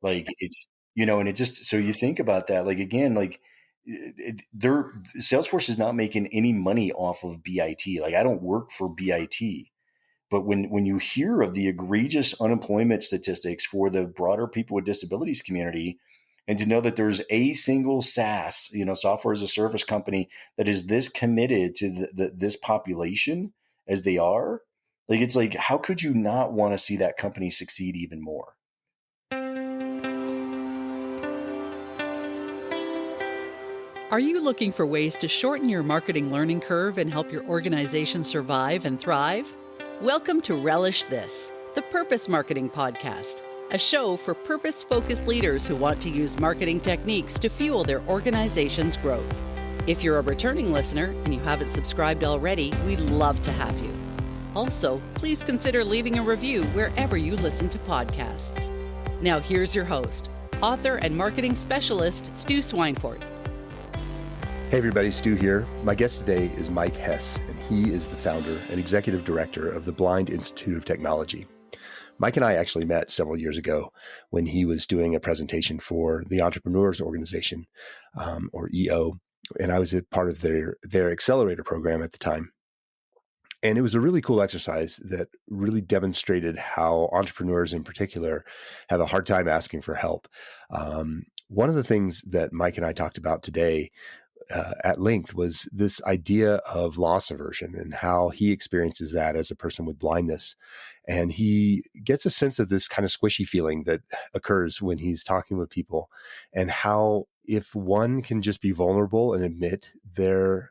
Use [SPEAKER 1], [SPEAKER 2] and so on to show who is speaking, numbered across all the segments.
[SPEAKER 1] Like it's, and it just, so you think about that, like, again, like Salesforce is not making any money off of BIT. Like I don't work for BIT, but when you hear of the egregious unemployment statistics for the broader people with disabilities community, and to know that there's a single SaaS, software as a service company that is this committed to this population as they are, like, it's like, how could you not want to see that company succeed even more?
[SPEAKER 2] Are you looking for ways to shorten your marketing learning curve and help your organization survive and thrive? Welcome to Relish This, the Purpose Marketing Podcast, a show for purpose-focused leaders who want to use marketing techniques to fuel their organization's growth. If you're a returning listener and you haven't subscribed already, we'd love to have you. Also, please consider leaving a review wherever you listen to podcasts. Now here's your host, author and marketing specialist, Stu Swineford.
[SPEAKER 3] Hey everybody, Stu here. My guest today is Mike Hess, and he is the founder and executive director of the Blind Institute of Technology. Mike and I actually met several years ago when he was doing a presentation for the Entrepreneurs Organization, or EO, and I was a part of their accelerator program at the time. And it was a really cool exercise that really demonstrated how entrepreneurs in particular have a hard time asking for help. One of the things that Mike and I talked about today at length was this idea of loss aversion and how he experiences that as a person with blindness. And he gets a sense of this kind of squishy feeling that occurs when he's talking with people, and how if one can just be vulnerable and admit the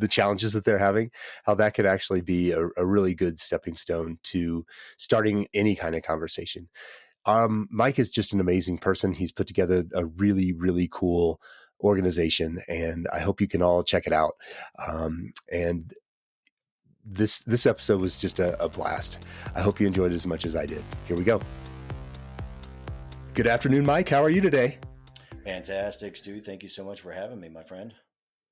[SPEAKER 3] challenges that they're having, how that could actually be a really good stepping stone to starting any kind of conversation. Mike is just an amazing person. He's put together a really, really cool organization, and I hope you can all check it out. And this episode was just a blast. I hope you enjoyed it as much as I did. Here we go. Good afternoon, Mike. How are you today?
[SPEAKER 1] Fantastic, Stu. Thank you so much for having me, my friend.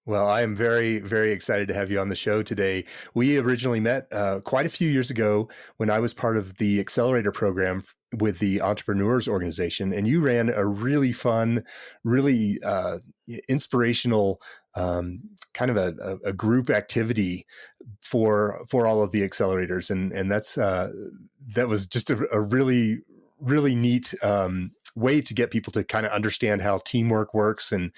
[SPEAKER 3] Well, I am very, very excited to have you on the show today. We originally met quite a few years ago when I was part of the accelerator program with the Entrepreneurs Organization, and you ran a really fun, really inspirational kind of a group activity for all of the accelerators, and that was just a really, really neat way to get people to kind of understand how teamwork works and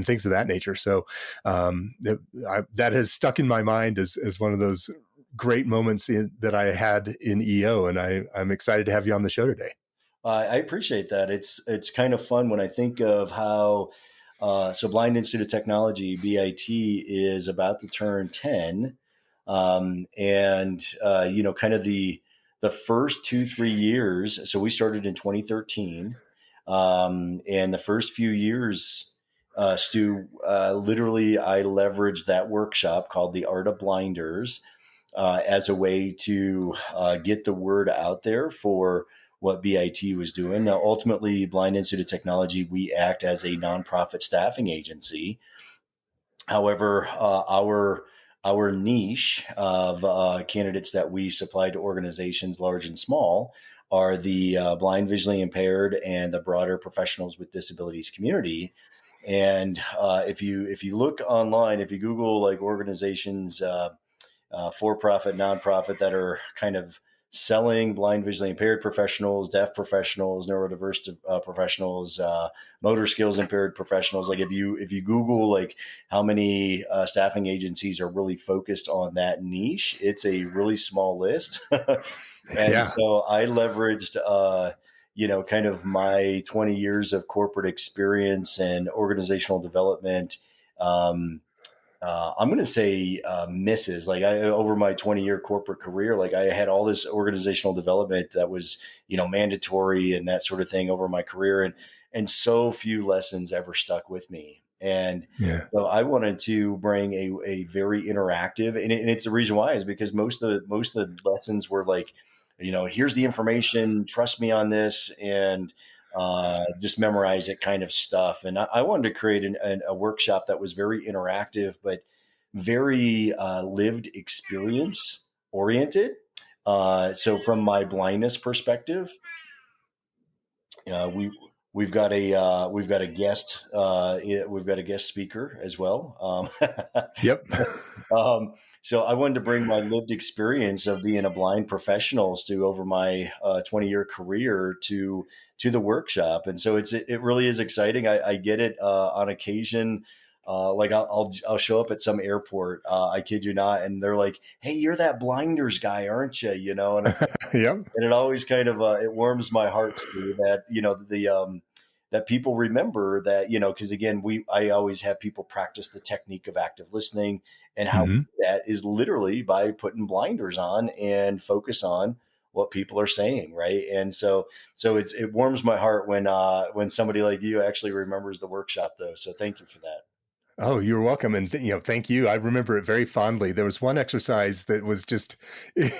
[SPEAKER 3] things of that nature. So that has stuck in my mind as one of those great moments that I had in EO, and I'm excited to have you on the show today.
[SPEAKER 1] I appreciate that. It's kind of fun when I think of how so Blind Institute of Technology, BIT, is about to turn 10, and kind of the first 2-3 years. So we started in 2013. And the first few years, Stu, literally, I leveraged that workshop called The Art of Blinders as a way to get the word out there for what BIT was doing. Now, ultimately, Blind Institute of Technology, we act as a nonprofit staffing agency. However, our niche of candidates that we supply to organizations large and small are the blind, visually impaired, and the broader professionals with disabilities community. And if you look online, if you Google like organizations, for-profit, nonprofit, that are kind of selling blind, visually impaired professionals, deaf professionals, neurodiverse professionals, motor skills impaired professionals. Like if you Google like how many staffing agencies are really focused on that niche, it's a really small list. And
[SPEAKER 3] Yeah.
[SPEAKER 1] so I leveraged, kind of my 20 years of corporate experience and organizational development. I'm going to say misses. Like over my 20-year corporate career, like I had all this organizational development that was, mandatory and that sort of thing over my career, and so few lessons ever stuck with me. And so I wanted to bring a very interactive, and it's the reason why is because most of the lessons were like, here's the information, trust me on this, and just memorize it kind of stuff. And I wanted to create a workshop that was very interactive, but very lived experience oriented. So from my blindness perspective, we we've got a guest we've got a guest speaker as well.
[SPEAKER 3] Yep.
[SPEAKER 1] So I wanted to bring my lived experience of being a blind professional to over my 20-year career to the workshop, and so it really is exciting. I get it on occasion. Like I'll show up at some airport. I kid you not, and they're like, "Hey, you're that blinders guy, aren't you?" You know,
[SPEAKER 3] Yep.
[SPEAKER 1] and it always kind of it warms my heart, Steve, that that people remember that, because again, I always have people practice the technique of active listening, and how
[SPEAKER 3] Hmm.
[SPEAKER 1] that is literally by putting blinders on and focus on what people are saying, right? And so it warms my heart when somebody like you actually remembers the workshop, though. So thank you for that.
[SPEAKER 3] Oh, you're welcome. And, thank you. I remember it very fondly. There was one exercise that was just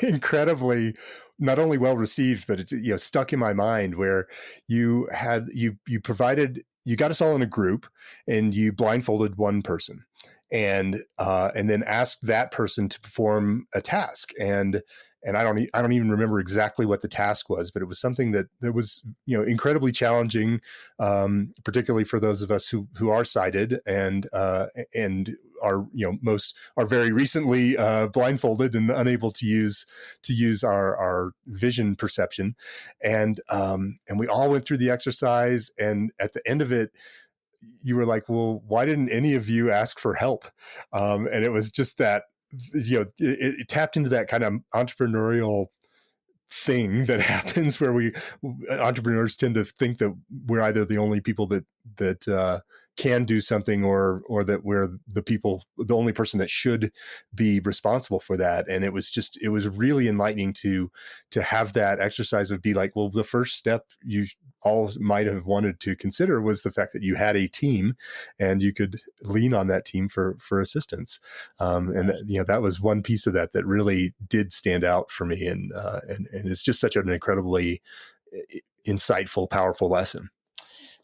[SPEAKER 3] incredibly not only well received, but it, stuck in my mind where you provided, you got us all in a group and you blindfolded one person and then asked that person to perform a task. And I don't even remember exactly what the task was, but it was something that was, incredibly challenging, particularly for those of us who are sighted and are, most are very recently blindfolded and unable to use our vision perception. And we all went through the exercise. And at the end of it, you were like, well, why didn't any of you ask for help? And it was just that, it tapped into that kind of entrepreneurial thing that happens where entrepreneurs tend to think that we're either the only people that can do something or that we're the only person that should be responsible for that. And it was really enlightening to have that exercise of be like, well, the first step you all might have wanted to consider was the fact that you had a team and you could lean on that team for assistance. And that was one piece of that really did stand out for me. And it's just such an incredibly insightful, powerful lesson.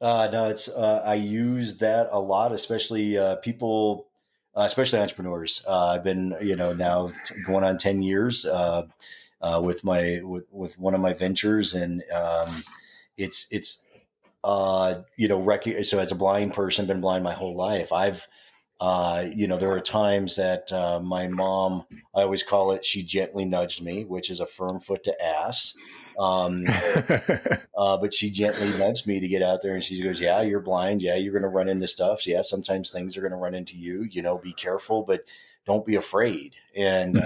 [SPEAKER 1] No, it's I use that a lot, especially people, especially entrepreneurs. I've been, now going on 10 years with with one of my ventures, and it's so as a blind person, been blind my whole life. I've there are times that my mom, I always call it, she gently nudged me, which is a firm foot to ass. Um, but she gently nudged me to get out there, and she goes, "Yeah, you're blind. Yeah, you're going to run into stuff. Yeah, sometimes things are going to run into you. Be careful, but don't be afraid."
[SPEAKER 3] Hmm.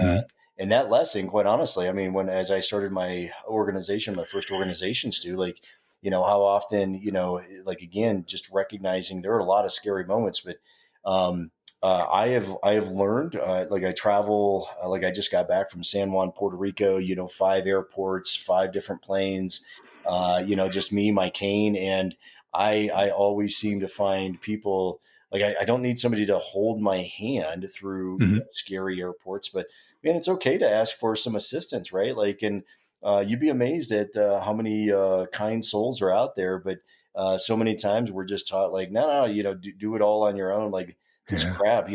[SPEAKER 1] And that lesson, quite honestly, I mean, as I started my organization, my first organization, Stu, like, how often, like again, just recognizing there are a lot of scary moments, but um, I have learned, like I travel, like I just got back from San Juan, Puerto Rico, 5 airports, 5 different planes, just me, my cane. And I always seem to find people like, I don't need somebody to hold my hand through
[SPEAKER 3] Hmm.
[SPEAKER 1] scary airports, but man, it's okay to ask for some assistance, right? Like, and you'd be amazed at how many kind souls are out there, but so many times we're just taught like, no, do it all on your own. Like, this
[SPEAKER 3] Yeah.
[SPEAKER 1] crap,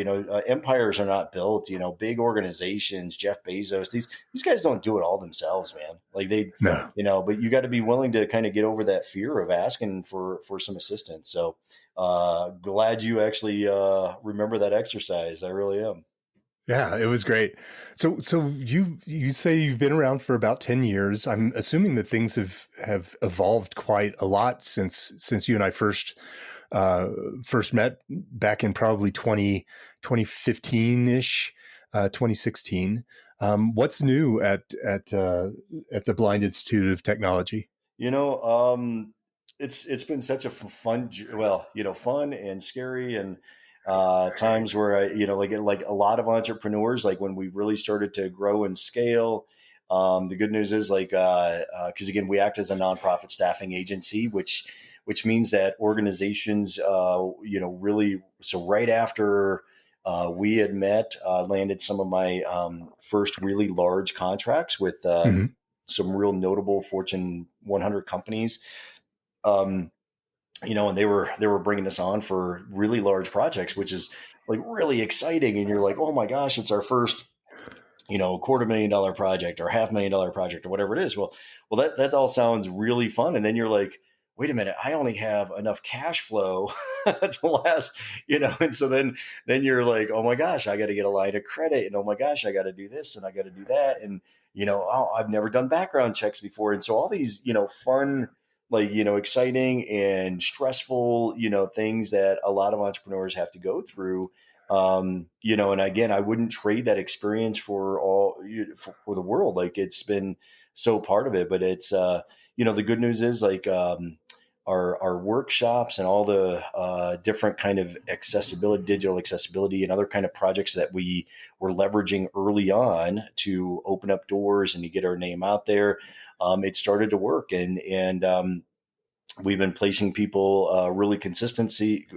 [SPEAKER 1] empires are not built, big organizations, Jeff Bezos, these guys don't do it all themselves, man. Like
[SPEAKER 3] No.
[SPEAKER 1] but you got to be willing to kind of get over that fear of asking for some assistance. So glad you actually remember that exercise. I really am.
[SPEAKER 3] Yeah, it was great. So you say you've been around for about 10 years. I'm assuming that things have evolved quite a lot since you and I first met back in probably 2015-ish, 2016. What's new at the Blind Institute of Technology?
[SPEAKER 1] You know, um, it's been such a fun, well, fun and scary, and times where like a lot of entrepreneurs, like when we really started to grow and scale. The good news is like because again, we act as a nonprofit staffing agency, which means that organizations, really. So right after we had met, landed some of my first really large contracts with
[SPEAKER 3] Hmm.
[SPEAKER 1] some real notable Fortune 100 companies. Um, and they were bringing us on for really large projects, which is like really exciting. And you're like, oh my gosh, it's our first, $250,000 project or $500,000 project or whatever it is. Well, that all sounds really fun. And then you're like, wait a minute, I only have enough cash flow to last, and so then you're like, oh my gosh, I got to get a line of credit, and oh my gosh, I got to do this and I got to do that. And, oh, I've never done background checks before. And so all these, fun, like, exciting and stressful, things that a lot of entrepreneurs have to go through. And again, I wouldn't trade that experience for for the world. Like, it's been so part of it, but it's, the good news is, like, our workshops and all the different kind of accessibility, digital accessibility, and other kind of projects that we were leveraging early on to open up doors and to get our name out there. It started to work, and we've been placing people really consistently,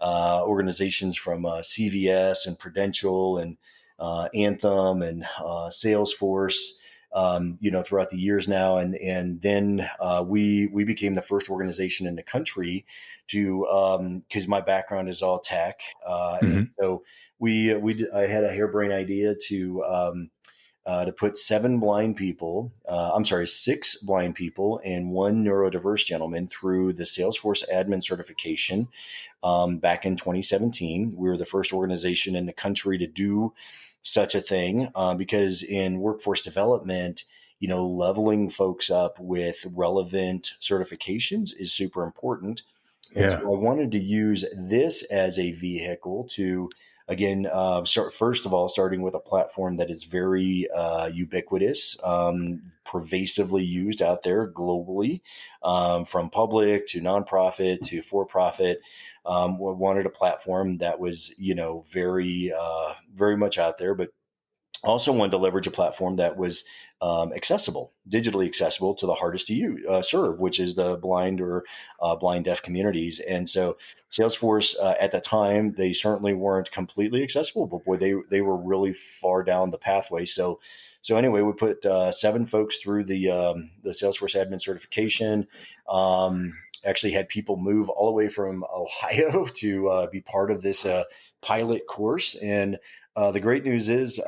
[SPEAKER 1] organizations from CVS and Prudential and Anthem and Salesforce, throughout the years now. And then we became the first organization in the country to, because my background is all tech. And
[SPEAKER 3] Hmm.
[SPEAKER 1] so I had a harebrained idea to put six blind people and one neurodiverse gentleman through the Salesforce admin certification back in 2017. We were the first organization in the country to do such a thing because in workforce development, leveling folks up with relevant certifications is super important. And
[SPEAKER 3] Yeah.
[SPEAKER 1] so I wanted to use this as a vehicle to, again, first of all, starting with a platform that is very ubiquitous, pervasively used out there globally, from public to nonprofit to for-profit. We wanted a platform that was, very, very much out there, but also wanted to leverage a platform that was digitally accessible to the hardest to serve, which is the blind or blind deaf communities. And so Salesforce at the time, they certainly weren't completely accessible, but boy, they were really far down the pathway. So anyway, we put seven folks through the Salesforce admin certification. Actually had people move all the way from Ohio to be part of this pilot course. And the great news is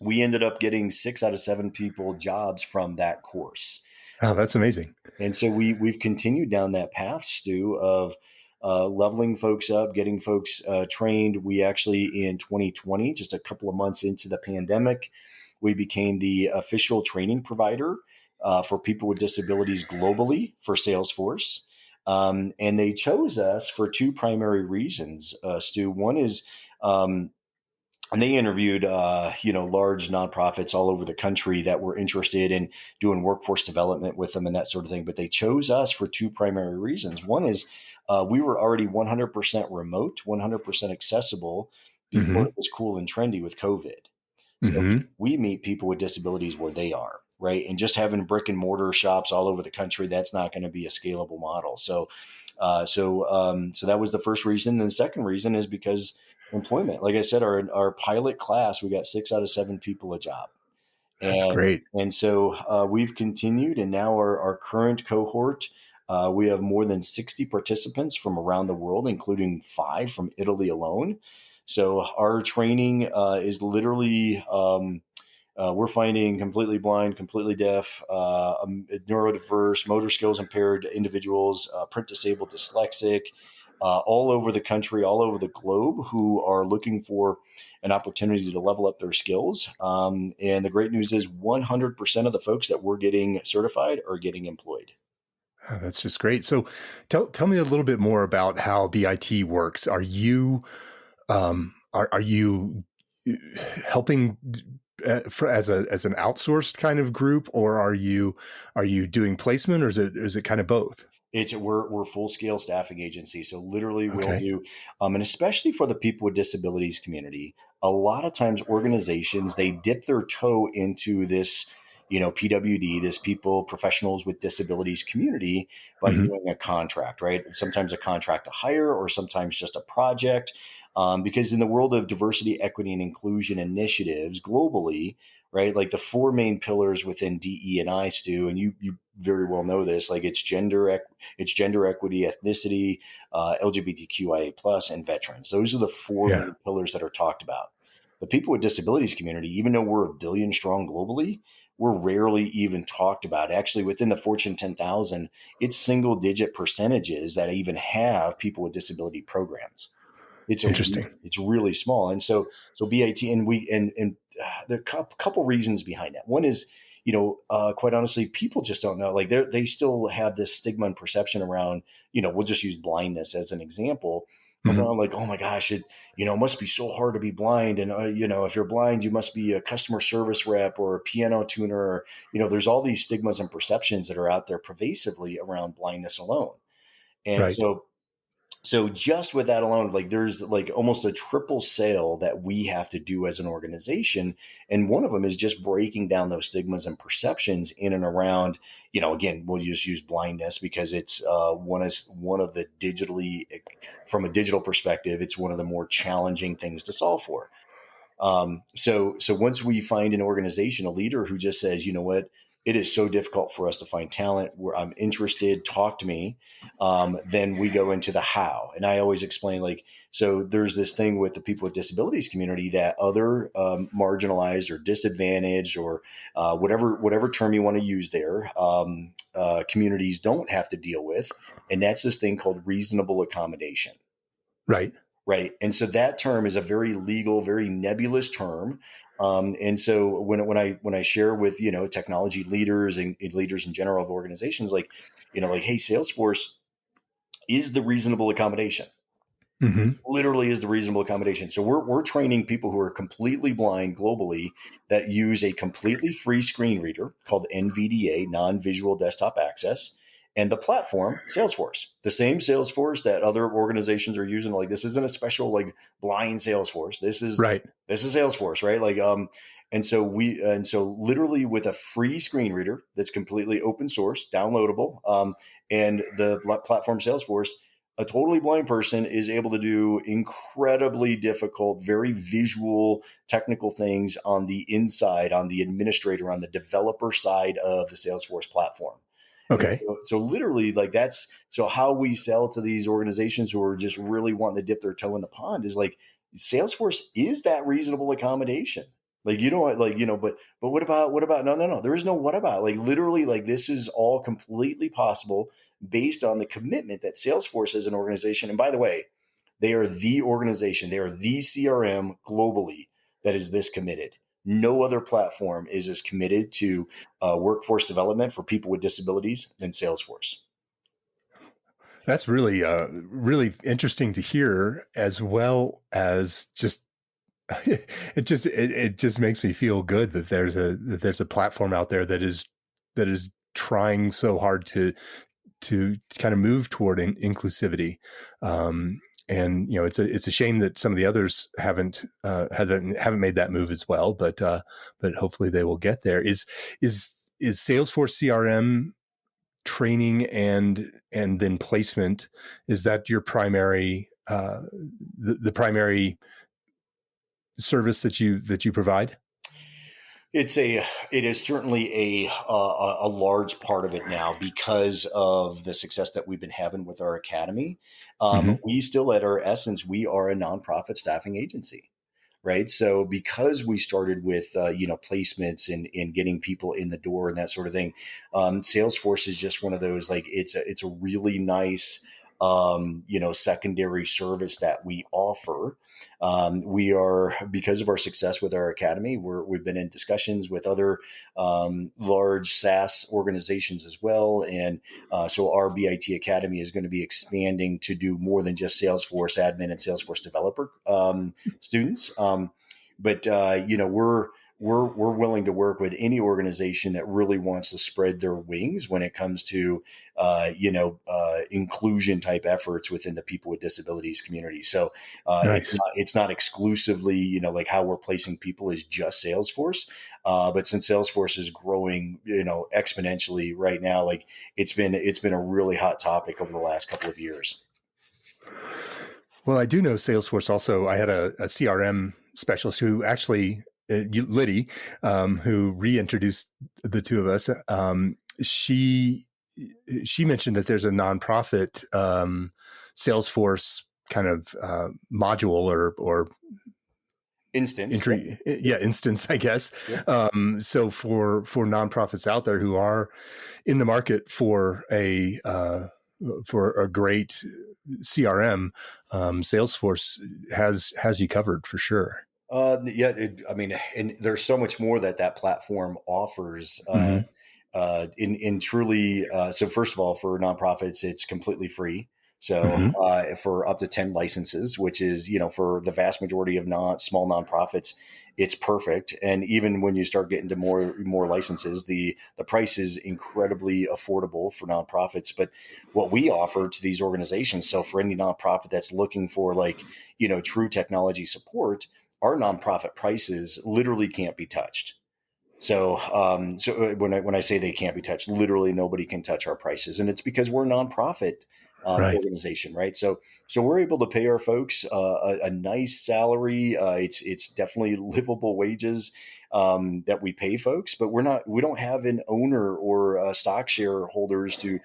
[SPEAKER 1] we ended up getting 6 out of 7 people jobs from that course.
[SPEAKER 3] Oh, that's amazing.
[SPEAKER 1] And so we've continued down that path, Stu, of leveling folks up, getting folks trained. We actually, in 2020, just a couple of months into the pandemic, we became the official training provider for people with disabilities globally for Salesforce. And they chose us for two primary reasons, Stu. One is, and they interviewed, large nonprofits all over the country that were interested in doing workforce development with them and that sort of thing. But they chose us for two primary reasons. One is we were already 100% remote, 100% accessible before
[SPEAKER 3] Hmm.
[SPEAKER 1] it was cool and trendy with COVID. So
[SPEAKER 3] Hmm.
[SPEAKER 1] we meet people with disabilities where they are, right? And just having brick and mortar shops all over the country, that's not going to be a scalable model. So that was the first reason. And the second reason is because employment. Like I said, our pilot class, we got 6 out of 7 people a job.
[SPEAKER 3] That's
[SPEAKER 1] And
[SPEAKER 3] great.
[SPEAKER 1] and so we've continued, and now our current cohort, we have more than 60 participants from around the world, including 5 from Italy alone. So our training is literally we're finding completely blind, completely deaf, neurodiverse, motor skills impaired individuals, print disabled, dyslexic, all over the country, all over the globe, who are looking for an opportunity to level up their skills. And the great news is 100% of the folks that we're getting certified are getting employed.
[SPEAKER 3] Oh, that's just great. So tell me a little bit more about how BIT works. Are you helping as an outsourced kind of group, or are you doing placement, or is it kind of both?
[SPEAKER 1] We're full scale staffing agency. So literally we'll
[SPEAKER 3] Okay.
[SPEAKER 1] do, and especially for the people with disabilities community, a lot of times organizations, they dip their toe into this, PWD, this professionals with disabilities community, by
[SPEAKER 3] Hmm.
[SPEAKER 1] doing a contract, right? Sometimes a contract to hire, or sometimes just a project. Because in the world of diversity, equity, and inclusion initiatives globally, right? Like the four main pillars within DE and I, Stu, and you very well know this, like it's gender equity, ethnicity, LGBTQIA plus, and veterans. Those are the four
[SPEAKER 3] Yeah.
[SPEAKER 1] main pillars that are talked about. The people with disabilities community, even though we're a billion strong globally, we're rarely even talked about. Actually, within the Fortune 10,000, it's single digit percentages that even have people with disability programs.
[SPEAKER 3] Interesting.
[SPEAKER 1] It's really small. And so BIT, and there are a couple reasons behind that. One is, quite honestly, people just don't know. Like they still have this stigma and perception around, we'll just use blindness as an example,
[SPEAKER 3] Mhm.
[SPEAKER 1] around like, oh my gosh, it must be so hard to be blind. And, if you're blind, you must be a customer service rep or a piano tuner. Or, there's all these stigmas and perceptions that are out there pervasively around blindness alone. And
[SPEAKER 3] Right.
[SPEAKER 1] so just with that alone, like there's like almost a triple sale that we have to do as an organization. And one of them is just breaking down those stigmas and perceptions in and around, again, we'll just use blindness because it's one of the from a digital perspective, it's one of the more challenging things to solve for. So once we find an organization, a leader who just says, you know what, it is so difficult for us to find talent where I'm interested, talk to me. Then we go into the how. And I always explain, like, so there's this thing with the people with disabilities community that other marginalized or disadvantaged or whatever term you want to use there, communities don't have to deal with. And that's this thing called reasonable accommodation.
[SPEAKER 3] Right.
[SPEAKER 1] Right. And so that term is a very legal, very nebulous term. And so when I share with, technology leaders and leaders in general of organizations, like, like, hey, Salesforce is the reasonable accommodation.
[SPEAKER 3] Hmm.
[SPEAKER 1] Literally is the reasonable accommodation. So we're training people who are completely blind globally that use a completely free screen reader called NVDA, non-visual desktop access, and the platform Salesforce, the same Salesforce that other organizations are using. Like this isn't a special like blind Salesforce.
[SPEAKER 3] Right.
[SPEAKER 1] This is Salesforce, right? Like and so literally with a free screen reader that's completely open source, downloadable, and the platform Salesforce, a totally blind person is able to do incredibly difficult, very visual, technical things on the inside, on the administrator, on the developer side of the Salesforce platform. And
[SPEAKER 3] Okay.
[SPEAKER 1] so literally, like that's so how we sell to these organizations who are just really wanting to dip their toe in the pond is like Salesforce is that reasonable accommodation. Like you don't like but what about no, there is no what about, like literally, like this is all completely possible based on the commitment that Salesforce as an organization, and by the way, they are the organization, they are the CRM globally that is this committed. No other platform is as committed to workforce development for people with disabilities than Salesforce.
[SPEAKER 3] That's really, really interesting to hear, as well as just it just makes me feel good that there's a platform out there that is trying so hard to kind of move toward inclusivity. And it's a shame that some of the others haven't made that move as well, but hopefully they will get there. Is Salesforce CRM training and then placement, is that your primary the primary service that you provide?
[SPEAKER 1] It is certainly a large part of it now because of the success that we've been having with our academy.
[SPEAKER 3] Mm-hmm.
[SPEAKER 1] We still, at our essence, we are a nonprofit staffing agency, right? So because we started with placements and getting people in the door and that sort of thing, Salesforce is just one of those, like it's a really nice secondary service that we offer. We are, because of our success with our academy, we've been in discussions with other large SaaS organizations as well, and so our BIT Academy is going to be expanding to do more than just Salesforce admin and Salesforce developer students. But we're willing to work with any organization that really wants to spread their wings when it comes to inclusion type efforts within the people with disabilities community. So
[SPEAKER 3] Nice.
[SPEAKER 1] it's not exclusively like how we're placing people is just Salesforce, but since Salesforce is growing exponentially right now, like it's been a really hot topic over the last couple of years.
[SPEAKER 3] Well, I do know Salesforce also. I had a CRM specialist who actually, Liddy, who reintroduced the two of us. She mentioned that there's a nonprofit Salesforce kind of module or
[SPEAKER 1] Instance. Yep.
[SPEAKER 3] instance, I guess.
[SPEAKER 1] Yep.
[SPEAKER 3] So for nonprofits out there who are in the market for a great CRM, Salesforce has you covered for sure.
[SPEAKER 1] I mean, and there's so much more that platform offers.
[SPEAKER 3] Mm-hmm.
[SPEAKER 1] In truly, so first of all, for nonprofits, it's completely free. So
[SPEAKER 3] Mm-hmm.
[SPEAKER 1] for up to 10 licenses, which is, for the vast majority of small nonprofits, it's perfect. And even when you start getting to more licenses, the price is incredibly affordable for nonprofits. But what we offer to these organizations, so for any nonprofit that's looking for true technology support, our nonprofit prices literally can't be touched. So when I say they can't be touched, literally nobody can touch our prices, and it's because we're a nonprofit
[SPEAKER 3] Right.
[SPEAKER 1] organization, right? So we're able to pay our folks a nice salary. It's definitely livable wages that we pay folks, but we don't have an owner or stock shareholders to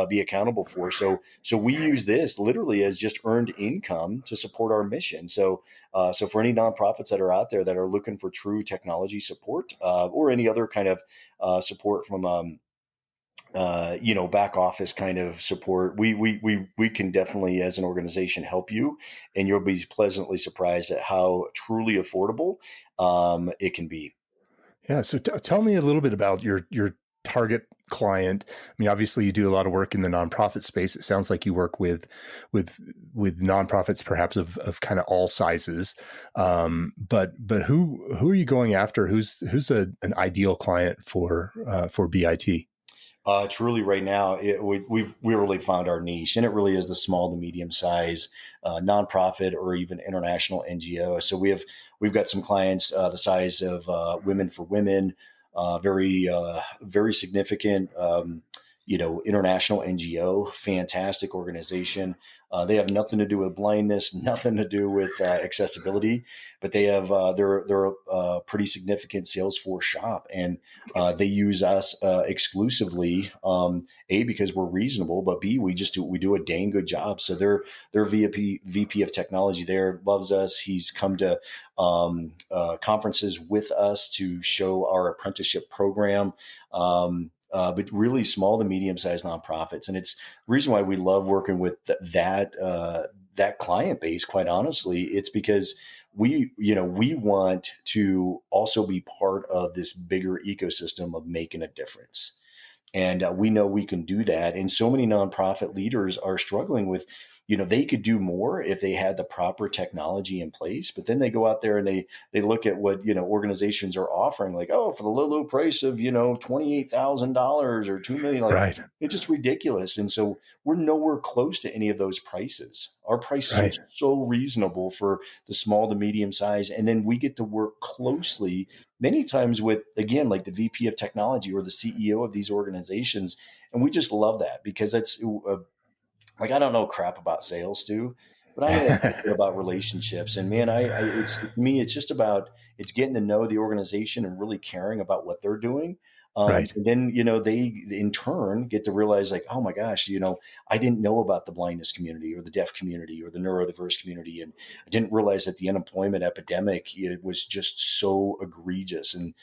[SPEAKER 1] be accountable for. So we use this literally as just earned income to support our mission. So for any nonprofits that are out there that are looking for true technology support or any other kind of support from back office kind of support, we can definitely, as an organization, help you, and you'll be pleasantly surprised at how truly affordable it can be.
[SPEAKER 3] Yeah. So tell me a little bit about your target client. I mean, obviously you do a lot of work in the nonprofit space. It sounds like you work with nonprofits, perhaps of kind of all sizes. But who are you going after? Who's an ideal client for BIT?
[SPEAKER 1] Truly, right now, we really found our niche, and it really is the small to medium size nonprofit or even international NGO. So we've got some clients the size of Women for Women, very significant, international NGO, fantastic organization. They have nothing to do with blindness, nothing to do with accessibility, but they have they're a pretty significant Salesforce shop, and they use us exclusively. A, because we're reasonable, but B, we do a dang good job. So their VP of technology there loves us. He's come to conferences with us to show our apprenticeship program. But really small to medium-sized nonprofits, and it's the reason why we love working with that client base. Quite honestly, it's because we want to also be part of this bigger ecosystem of making a difference. And we know we can do that. And so many nonprofit leaders are struggling with, they could do more if they had the proper technology in place. But then they go out there and they look at what, organizations are offering, like, oh, for the low price of, $28,000 or $2 million, like
[SPEAKER 3] Right.
[SPEAKER 1] it's just ridiculous. And so we're nowhere close to any of those prices. Our prices are
[SPEAKER 3] Right.
[SPEAKER 1] so reasonable for the small to medium size. And then we get to work closely many times with, again, like the VP of technology or the CEO of these organizations. And we just love that because that's like, I don't know crap about sales, Stu, but I know a bit about relationships. And man, it's to me, it's just about, it's getting to know the organization and really caring about what they're doing.
[SPEAKER 3] Right.
[SPEAKER 1] And then, they in turn get to realize like, oh my gosh, I didn't know about the blindness community or the deaf community or the neurodiverse community. And I didn't realize that the unemployment epidemic, it was just so egregious. And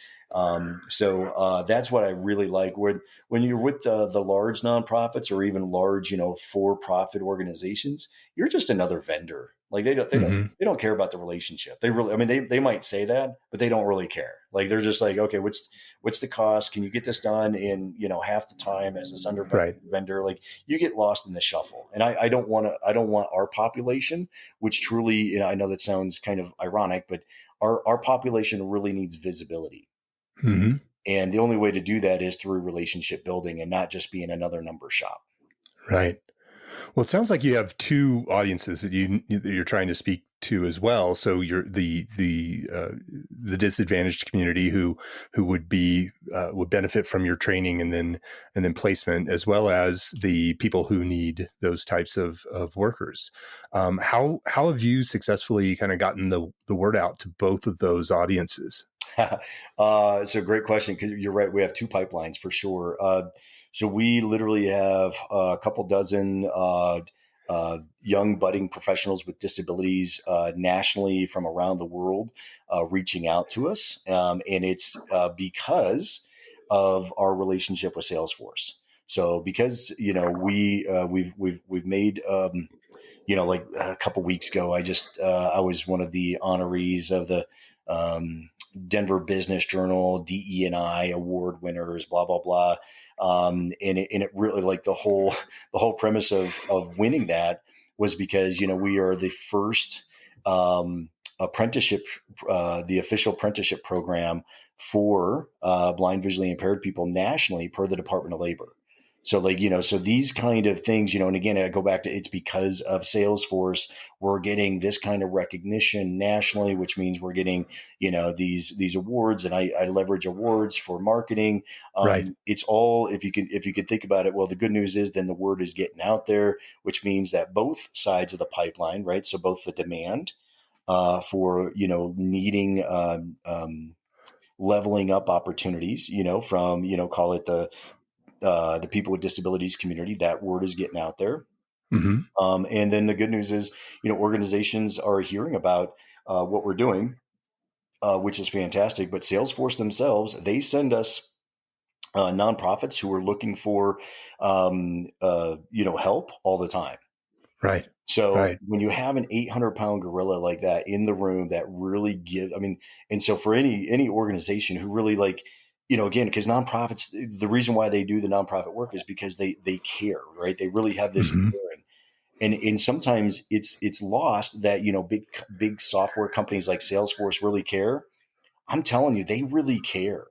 [SPEAKER 1] so that's what I really like. When you're with the large nonprofits or even large, for-profit organizations, you're just another vendor. Like
[SPEAKER 3] Mm-hmm.
[SPEAKER 1] they don't care about the relationship. They really, I mean, they might say that, but they don't really care. Like they're just like, okay, what's the cost? Can you get this done in half the time as this under
[SPEAKER 3] Right.
[SPEAKER 1] vendor? Like you get lost in the shuffle, and I don't want to. I don't want our population, which truly, I know that sounds kind of ironic, but our population really needs visibility.
[SPEAKER 3] Mm-hmm.
[SPEAKER 1] And the only way to do that is through relationship building and not just being another number shop.
[SPEAKER 3] Right. Well, it sounds like you have two audiences that you're trying to speak to as well. So you're the disadvantaged community who would benefit from your training and then placement, as well as the people who need those types of workers. How have you successfully kind of gotten the word out to both of those audiences?
[SPEAKER 1] It's a great question because you're right. We have two pipelines for sure. So we literally have a couple dozen young budding professionals with disabilities nationally from around the world reaching out to us, and it's because of our relationship with Salesforce. So because we've made like a couple weeks ago, I was one of the honorees of the Denver Business Journal DE&I award winners, blah blah blah, and it really, like, the whole premise of winning that was because we are the first apprenticeship, the official apprenticeship program for blind, visually impaired people nationally per the Department of Labor. So so these kind of things, and again, I go back to, it's because of Salesforce, we're getting this kind of recognition nationally, which means we're getting, these awards, and I leverage awards for marketing.
[SPEAKER 3] Right.
[SPEAKER 1] It's all, if you could think about it, well, the good news is then the word is getting out there, which means that both sides of the pipeline, right? So both the demand for, needing leveling up opportunities, from, call it the people with disabilities community, that word is getting out there.
[SPEAKER 3] Mm-hmm.
[SPEAKER 1] And then the good news is, organizations are hearing about what we're doing, which is fantastic. But Salesforce themselves, they send us nonprofits who are looking for, help all the time.
[SPEAKER 3] Right.
[SPEAKER 1] So
[SPEAKER 3] Right.
[SPEAKER 1] when you have an 800-pound gorilla like that in the room, that really and so for any organization who really, again, because nonprofits, the reason why they do the nonprofit work is because they care, right? They really have this
[SPEAKER 3] Mm-hmm.
[SPEAKER 1] caring. And sometimes it's lost that, big software companies like Salesforce really care. I'm telling you, they really care.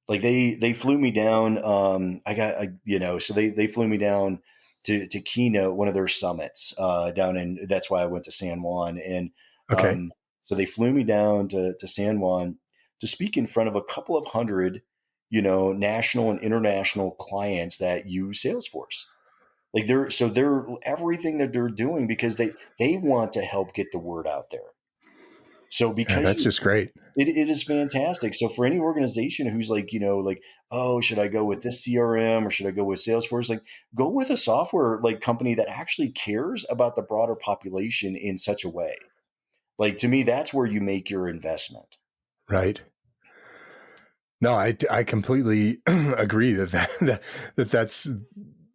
[SPEAKER 1] Like they flew me down. So they flew me down to keynote one of their summits down in. That's why I went to San Juan, and
[SPEAKER 3] Okay.
[SPEAKER 1] so they flew me down to San Juan to speak in front of a couple of hundred, national and international clients that use Salesforce. Like they're everything that they're doing because they want to help get the word out there. So
[SPEAKER 3] Yeah,
[SPEAKER 1] because
[SPEAKER 3] that's just great.
[SPEAKER 1] it is fantastic. So for any organization who's oh, should I go with this CRM or should I go with Salesforce? Like, go with a software company that actually cares about the broader population in such a way. Like, to me, that's where you make your investment.
[SPEAKER 3] Right. No, I completely agree that's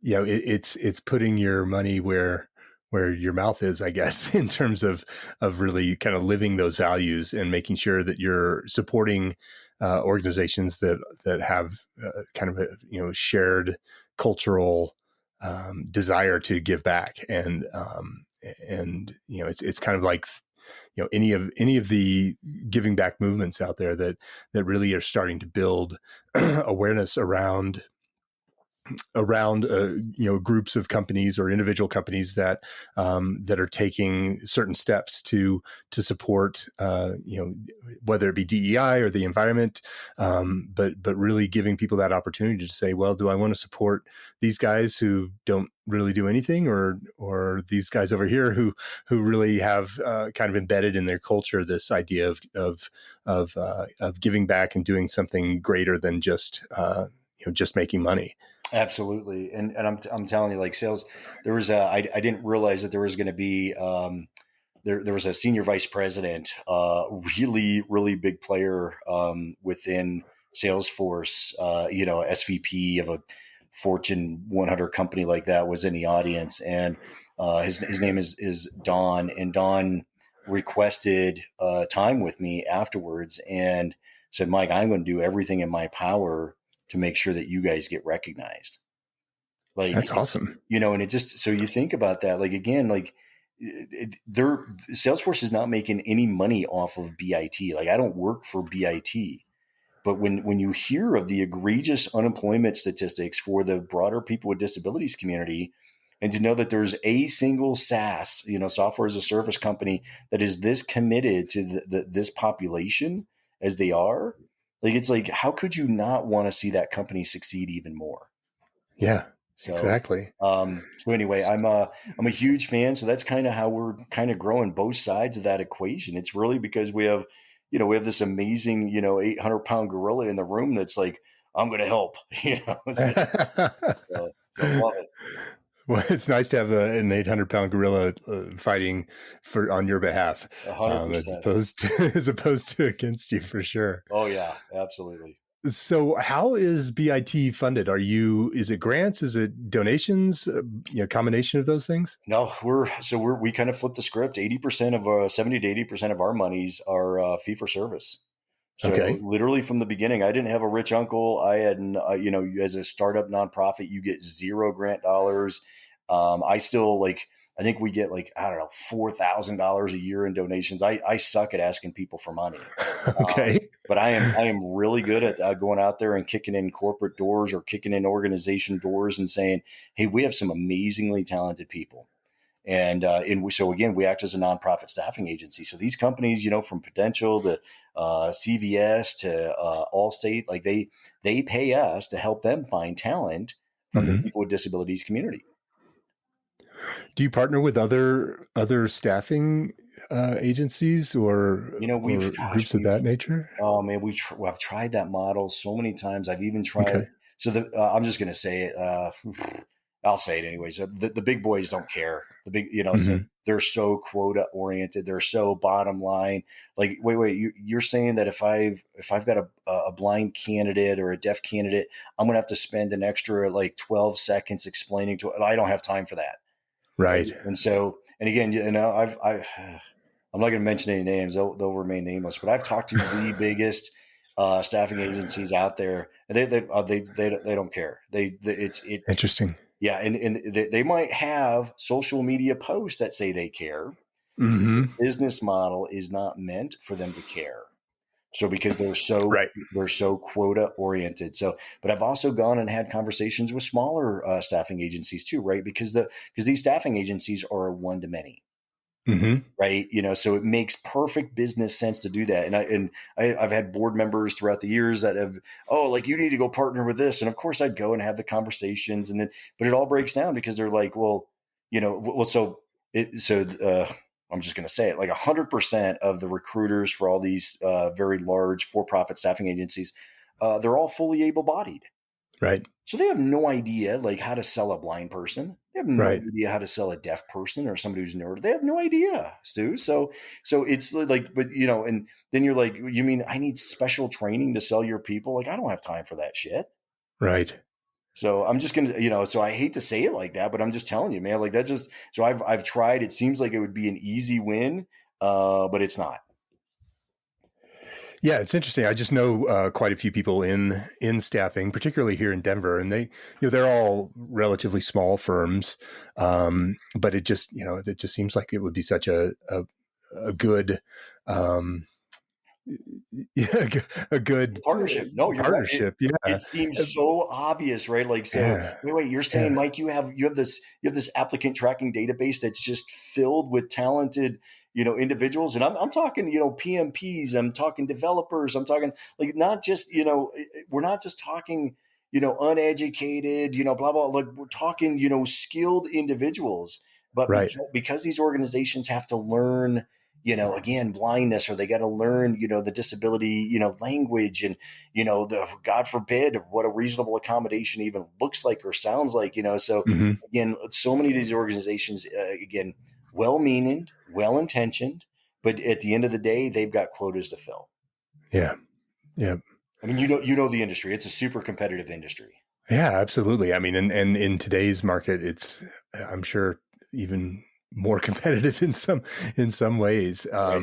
[SPEAKER 3] it's putting your money where your mouth is, I guess, in terms of really kind of living those values and making sure that you're supporting organizations that have kind of a shared cultural desire to give back, and it's kind of like any of the giving back movements out there that really are starting to build awareness around groups of companies or individual companies that are taking certain steps to support whether it be DEI or the environment, but really giving people that opportunity to say, well, do I want to support these guys who don't really do anything, or these guys over here who really have kind of embedded in their culture this idea of giving back and doing something greater than just making money.
[SPEAKER 1] Absolutely. And I'm telling you, like, sales, there was I didn't realize that there was going to be, there was a senior vice president, really, really big player, within Salesforce, SVP of a Fortune 100 company like that was in the audience. And, his name is Don, and Don requested, time with me afterwards and said, Mike, I'm going to do everything in my power to make sure that you guys get recognized.
[SPEAKER 3] That's awesome.
[SPEAKER 1] And it just, so you think about that, again, Salesforce is not making any money off of BIT. I don't work for BIT, but when you hear of the egregious unemployment statistics for the broader people with disabilities community, and to know that there's a single SaaS, software as a service company that is this committed to this population as they are, it's how could you not want to see that company succeed even more?
[SPEAKER 3] Yeah,
[SPEAKER 1] So,
[SPEAKER 3] exactly.
[SPEAKER 1] So anyway, I'm a huge fan. So that's kind of how we're kind of growing both sides of that equation. It's really because we have this amazing, 800-pound gorilla in the room that's like, I'm going to help, so I love it.
[SPEAKER 3] Well, it's nice to have an 800-pound gorilla fighting on your behalf, as
[SPEAKER 1] 100%.
[SPEAKER 3] opposed to against you, for sure.
[SPEAKER 1] Oh yeah, absolutely.
[SPEAKER 3] So, how is BIT funded? Is it grants? Is it donations? Combination of those things.
[SPEAKER 1] No, we kind of flipped the script. 80% of 70 to 80% of our monies are fee for service. So
[SPEAKER 3] Okay.
[SPEAKER 1] literally from the beginning, I didn't have a rich uncle. I had, as a startup nonprofit, you get zero grant dollars. I still I think we get I don't know, $4,000 a year in donations. I suck at asking people for money.
[SPEAKER 3] Okay.
[SPEAKER 1] But I am really good at going out there and kicking in corporate doors or kicking in organization doors and saying, hey, we have some amazingly talented people. So again, we act as a nonprofit staffing agency. So these companies, from Prudential to CVS to Allstate, they pay us to help them find talent from the
[SPEAKER 3] Hmm.
[SPEAKER 1] people with disabilities community.
[SPEAKER 3] Do you partner with other staffing agencies or groups of
[SPEAKER 1] We've
[SPEAKER 3] that nature?
[SPEAKER 1] Oh man, I've tried that model so many times. I've even tried.
[SPEAKER 3] Okay.
[SPEAKER 1] So I'm just going to say it. I'll say it anyways. The big boys don't care. So
[SPEAKER 3] Hmm.
[SPEAKER 1] they're so quota oriented. They're so bottom line. Like, wait, you're saying that if I've got a blind candidate or a deaf candidate, I'm going to have to spend an extra 12 seconds explaining to it. I don't have time for that. Right.
[SPEAKER 3] Right.
[SPEAKER 1] And again, I'm not going to mention any names; they'll remain nameless. But I've talked to the biggest staffing agencies out there, and they don't care.
[SPEAKER 3] Interesting.
[SPEAKER 1] Yeah, and they might have social media posts that say they care. The
[SPEAKER 3] Hmm.
[SPEAKER 1] business model is not meant for them to care. So because
[SPEAKER 3] Right.
[SPEAKER 1] they're so quota oriented. So, but I've also gone and had conversations with smaller staffing agencies too, right? Because these staffing agencies are a one to many.
[SPEAKER 3] Hmm.
[SPEAKER 1] Right. So it makes perfect business sense to do that. I've had board members throughout the years that have, you need to go partner with this. And of course I'd go and have the conversations but it all breaks down because they're like, I'm just going to say it, 100% of the recruiters for all these very large for-profit staffing agencies, they're all fully able-bodied.
[SPEAKER 3] Right.
[SPEAKER 1] So they have no idea how to sell a blind person. They have no
[SPEAKER 3] Right.
[SPEAKER 1] idea how to sell a deaf person or somebody who's neuro. They have no idea, Stu. So it's and then you're like, you mean I need special training to sell your people? I don't have time for that shit.
[SPEAKER 3] Right.
[SPEAKER 1] So I'm just gonna, so I hate to say it like that, but I'm just telling you, man, so I've tried. It seems like it would be an easy win, but it's not.
[SPEAKER 3] Yeah, it's interesting. I just know quite a few people in staffing, particularly here in Denver, and they're all relatively small firms, but it just seems like it would be such a good yeah, a good
[SPEAKER 1] Partnership. No, you're right.
[SPEAKER 3] partnership. Yeah,
[SPEAKER 1] It seems so obvious, right?
[SPEAKER 3] yeah,
[SPEAKER 1] Wait, you're saying,
[SPEAKER 3] yeah.
[SPEAKER 1] Mike, you have this applicant tracking database that's just filled with talented, individuals. And I'm talking, PMPs, I'm talking developers, I'm talking not just, we're not just talking, uneducated, blah, blah, we're talking, skilled individuals. But
[SPEAKER 3] Right.
[SPEAKER 1] because these organizations have to learn, again, blindness, or they got to learn, the disability, language, and, the God forbid what a reasonable accommodation even looks like or sounds like, So
[SPEAKER 3] Hmm.
[SPEAKER 1] again, so many of these organizations, again, well-meaning, well-intentioned, but at the end of the day, they've got quotas to fill.
[SPEAKER 3] Yeah. Yeah.
[SPEAKER 1] I mean, the industry. It's a super competitive industry.
[SPEAKER 3] Yeah, absolutely. I mean, and in today's market, it's, I'm sure, even more competitive in some ways.
[SPEAKER 1] Right.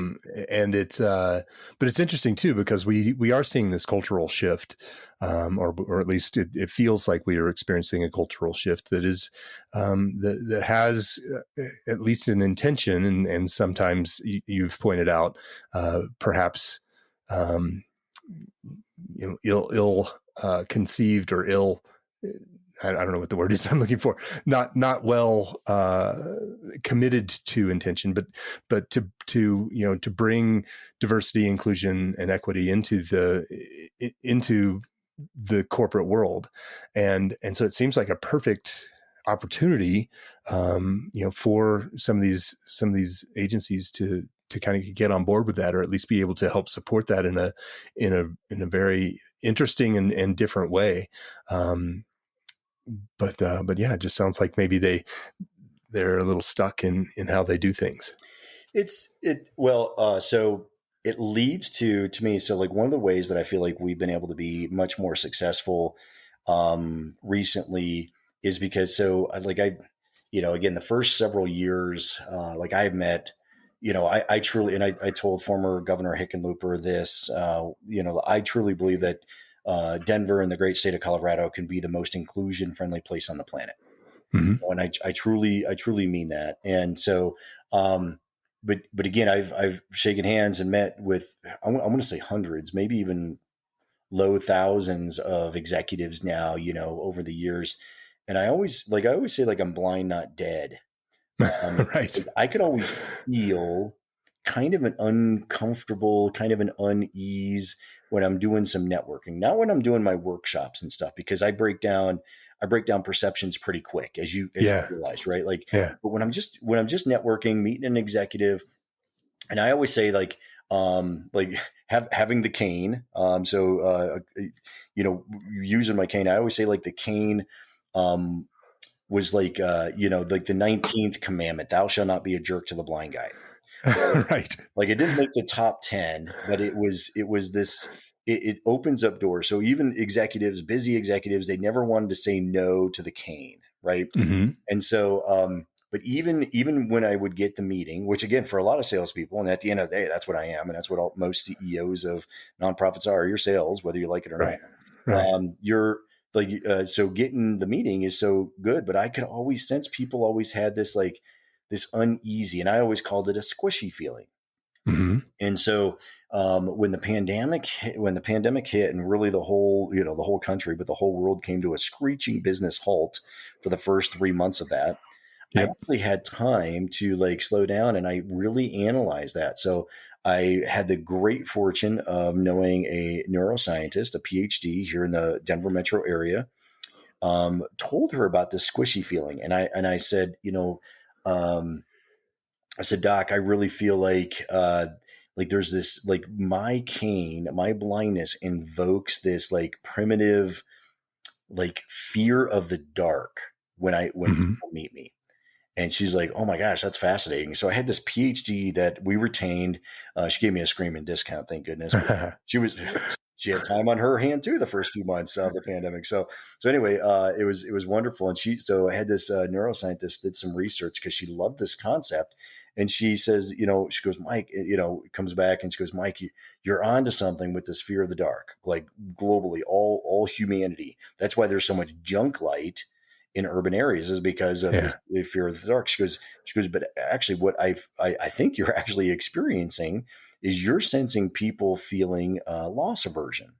[SPEAKER 3] And but it's interesting too, because we are seeing this cultural shift, or at least it feels like we are experiencing a cultural shift that is, that has at least an intention, and sometimes you've pointed out, perhaps, ill conceived or ill. I don't know what the word is I'm looking for. Not well committed to intention, but to bring diversity, inclusion, and equity into the corporate world, and so it seems like a perfect opportunity, for some of these agencies to kind of get on board with that, or at least be able to help support that in a very interesting and different way. but yeah, it just sounds like maybe they're a little stuck in how they do things.
[SPEAKER 1] So it leads to me. So like one of the ways that I feel like we've been able to be much more successful recently is because again, the first several years, like I've met, I truly, and I told former Governor Hickenlooper this, I truly believe that Denver and the great state of Colorado can be the most inclusion friendly place on the planet.
[SPEAKER 3] Mm-hmm.
[SPEAKER 1] And I truly mean that. And so, but again, I've shaken hands and met with, I want to say hundreds, maybe even low thousands of executives now, over the years. And I always say, like, I'm blind, not dead.
[SPEAKER 3] Right.
[SPEAKER 1] Like, I could always feel kind of an uncomfortable, kind of an unease when I'm doing some networking, not when I'm doing my workshops and stuff, because I break down perceptions pretty quick, as you
[SPEAKER 3] Yeah.
[SPEAKER 1] realize, right? Like,
[SPEAKER 3] Yeah.
[SPEAKER 1] but when I'm just networking, meeting an executive, and I always say, like having the cane. Using my cane, I always say, like, the cane was like, like the 19th commandment, thou shalt not be a jerk to the blind guy.
[SPEAKER 3] Right.
[SPEAKER 1] Like, it didn't make the top 10, but it was this, it opens up doors. So even busy executives, they never wanted to say no to the cane. Right.
[SPEAKER 3] Mm-hmm.
[SPEAKER 1] And so, but even when I would get the meeting, which again, for a lot of salespeople, and at the end of the day, that's what I am. And that's what most CEOs of nonprofits are. You're sales, whether you like it or
[SPEAKER 3] Right.
[SPEAKER 1] not.
[SPEAKER 3] Right.
[SPEAKER 1] You're like, so getting the meeting is so good, but I could always sense people always had this, like, this uneasy, and I always called it a squishy feeling.
[SPEAKER 3] Mm-hmm.
[SPEAKER 1] And so, when the pandemic hit, and really the whole country, but the whole world came to a screeching business halt for the first 3 months of that, I
[SPEAKER 3] Yep.
[SPEAKER 1] actually had time to, like, slow down, and I really analyzed that. So I had the great fortune of knowing a neuroscientist, a PhD here in the Denver metro area. Told her about this squishy feeling, and I said, um, I said, Doc, I really feel like there's this, like, my cane, my blindness invokes this, like, primitive, like, fear of the dark when
[SPEAKER 3] Mm-hmm.
[SPEAKER 1] people meet me. And she's like, oh my gosh, that's fascinating. So I had this PhD that we retained. She gave me a screaming discount, thank goodness. But she had time on her hand too the first few months of the pandemic. So anyway, it was wonderful. And so I had this neuroscientist did some research because she loved this concept. And she says, she goes, Mike, comes back and she goes, Mike, you're onto something with this fear of the dark, like, globally, all humanity. That's why there's so much junk light in urban areas, is because of
[SPEAKER 3] Yeah.
[SPEAKER 1] the fear of the dark. She goes, but actually what I think you're actually experiencing is you're sensing people feeling loss aversion.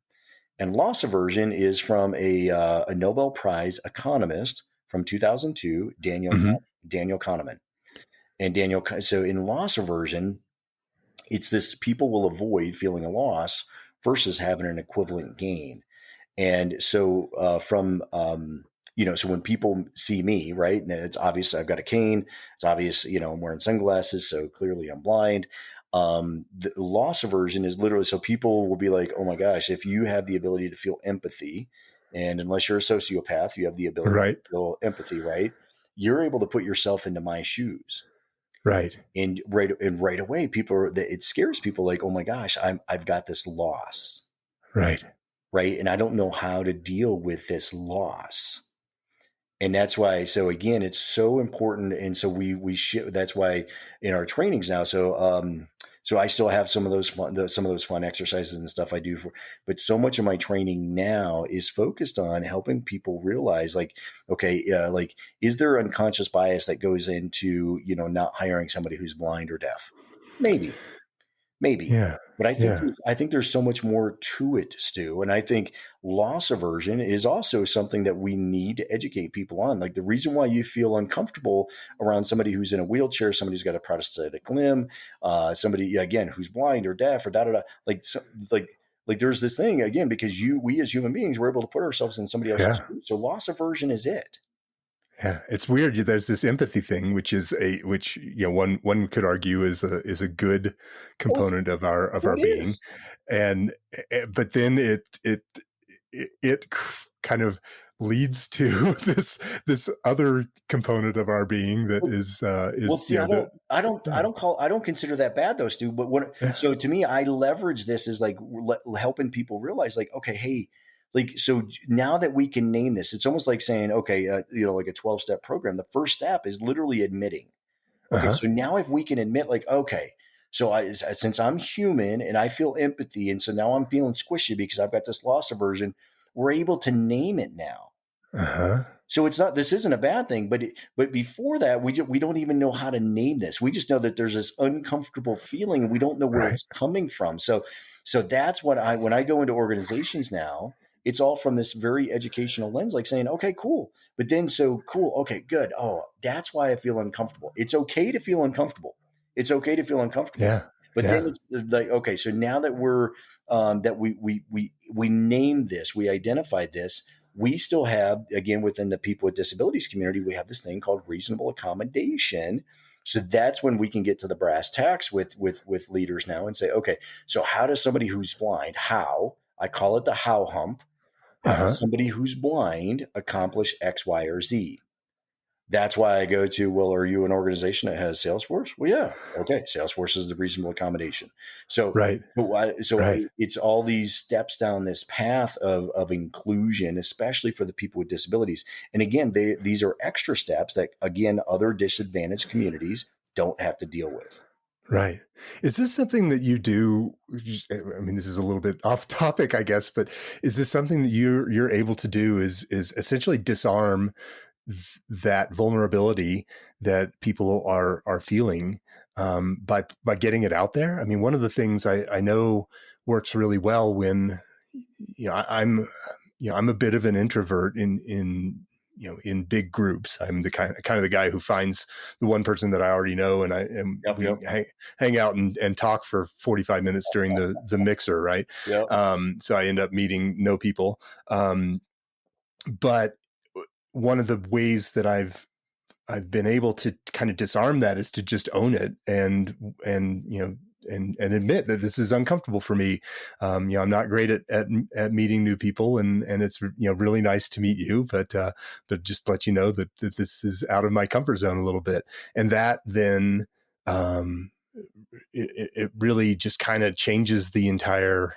[SPEAKER 1] And loss aversion is from a Nobel Prize economist from 2002,
[SPEAKER 3] Mm-hmm.
[SPEAKER 1] Daniel Kahneman. So in loss aversion, it's this, people will avoid feeling a loss versus having an equivalent gain. And so, so when people see me, right, and it's obvious I've got a cane, it's obvious, I'm wearing sunglasses, so clearly I'm blind. The loss aversion is literally, so people will be like, oh my gosh, if you have the ability to feel empathy, and unless you're a sociopath, you have the ability
[SPEAKER 3] Right.
[SPEAKER 1] to feel empathy, right? You're able to put yourself into my shoes.
[SPEAKER 3] Right.
[SPEAKER 1] And right away, it scares people, like, oh my gosh, I've got this loss.
[SPEAKER 3] Right.
[SPEAKER 1] Right. And I don't know how to deal with this loss. And that's why, so again, it's so important. And so that's why in our trainings now, so I still have some of those fun exercises and stuff I do but so much of my training now is focused on helping people realize, like, okay, like, is there unconscious bias that goes into, not hiring somebody who's blind or deaf? Maybe.
[SPEAKER 3] Yeah.
[SPEAKER 1] But
[SPEAKER 3] Yeah.
[SPEAKER 1] I think there's so much more to it, Stu. And I think loss aversion is also something that we need to educate people on. Like, the reason why you feel uncomfortable around somebody who's in a wheelchair, somebody who's got a prosthetic limb, somebody, again, who's blind or deaf or like there's this thing, again, because we as human beings, we're able to put ourselves in somebody else's
[SPEAKER 3] Yeah.
[SPEAKER 1] shoes. So loss aversion is it.
[SPEAKER 3] Yeah, it's weird. There's this empathy thing, which one could argue is a good component of our
[SPEAKER 1] It
[SPEAKER 3] being,
[SPEAKER 1] is.
[SPEAKER 3] and but then it kind of leads to this other component of our being that
[SPEAKER 1] Well,
[SPEAKER 3] is
[SPEAKER 1] see,
[SPEAKER 3] yeah,
[SPEAKER 1] I don't consider that bad though, Stu. But
[SPEAKER 3] yeah,
[SPEAKER 1] so to me, I leverage this as like helping people realize, like, okay, hey, like, so now that we can name this, it's almost like saying, okay, like a 12-step program. The first step is literally admitting. Okay,
[SPEAKER 3] uh-huh,
[SPEAKER 1] so now if we can admit, like, okay, so since I'm human and I feel empathy, and so now I'm feeling squishy because I've got this loss aversion, we're able to name it now.
[SPEAKER 3] uh-huh,
[SPEAKER 1] So it's not, this isn't a bad thing, but before that, we don't even know how to name this. We just know that there's this uncomfortable feeling and we don't know where
[SPEAKER 3] right,
[SPEAKER 1] it's coming from. So that's what when I go into organizations now, it's all from this very educational lens, like saying, okay, cool. But then, so cool. Okay, good. Oh, that's why I feel uncomfortable. It's okay to feel uncomfortable. It's okay to feel uncomfortable.
[SPEAKER 3] yeah,
[SPEAKER 1] But then
[SPEAKER 3] yeah,
[SPEAKER 1] it's like, okay, so now that we're, that we named this, we identified this, we still have, again, within the people with disabilities community, we have this thing called reasonable accommodation. So that's when we can get to the brass tacks with leaders now and say, okay, so how does somebody who's blind, how, I call it the how hump, how
[SPEAKER 3] uh-huh,
[SPEAKER 1] does somebody who's blind accomplish X, Y, or Z? That's why I go to, well, are you an organization that has Salesforce? Well, yeah. Okay. Salesforce is the reasonable accommodation. So,
[SPEAKER 3] right, right.
[SPEAKER 1] it's all these steps down this path of inclusion, especially for the people with disabilities. And again, these are extra steps that, again, other disadvantaged communities don't have to deal with.
[SPEAKER 3] Right. Is this something that you do? I mean, this is a little bit off topic, I guess, but is this something that you're able to do? Is essentially disarm that vulnerability that people are feeling by getting it out there? I mean, one of the things I know works really well when I'm a bit of an introvert in big groups. I'm the kind of the guy who finds the one person that I already know, and
[SPEAKER 1] Yep.
[SPEAKER 3] we
[SPEAKER 1] Yep.
[SPEAKER 3] hang out and talk for 45 minutes during the mixer, right?
[SPEAKER 1] Yep.
[SPEAKER 3] So I end up meeting no people. But one of the ways that I've been able to kind of disarm that is to just own it and and admit that this is uncomfortable for me. I'm not great at meeting new people, and it's really nice to meet you, but just let you know that this is out of my comfort zone a little bit, and that then um, it really just kind of changes the entire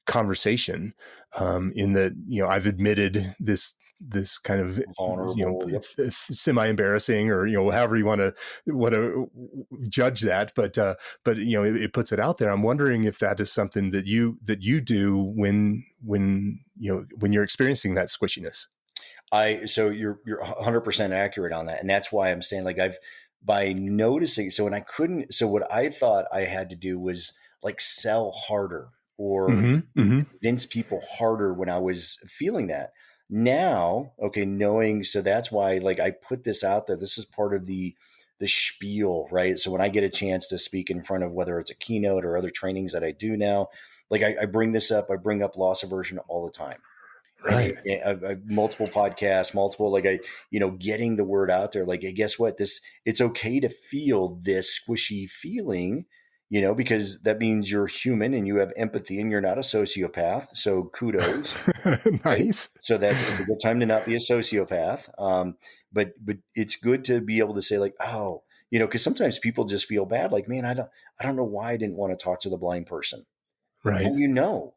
[SPEAKER 3] conversation, in that I've admitted this kind of
[SPEAKER 1] Vulnerable. Yep.
[SPEAKER 3] semi embarrassing, or however you want to judge that, but it puts it out there. I'm wondering if that is something that you do when you're experiencing that squishiness.
[SPEAKER 1] So you're 100% accurate on that, and that's why I'm saying, like, I've, by noticing, so when I couldn't, so what I thought I had to do was like sell harder or
[SPEAKER 3] Mm-hmm, mm-hmm,
[SPEAKER 1] convince people harder when I was feeling that. Now, okay, knowing, so that's why, like, I put this out there. This is part of the spiel, right? So when I get a chance to speak in front of, whether it's a keynote or other trainings that I do now, like, I bring this up. I bring up loss aversion all the time, and
[SPEAKER 3] right,
[SPEAKER 1] multiple podcasts, multiple, like, getting the word out there. Like, hey, guess what? It's okay to feel this squishy feeling, because that means you're human and you have empathy and you're not a sociopath. So kudos, right?
[SPEAKER 3] nice,
[SPEAKER 1] So that's a good time to not be a sociopath. But it's good to be able to say, like, oh, because sometimes people just feel bad. Like, man, I don't know why I didn't want to talk to the blind person. Now
[SPEAKER 3] right,
[SPEAKER 1] you know.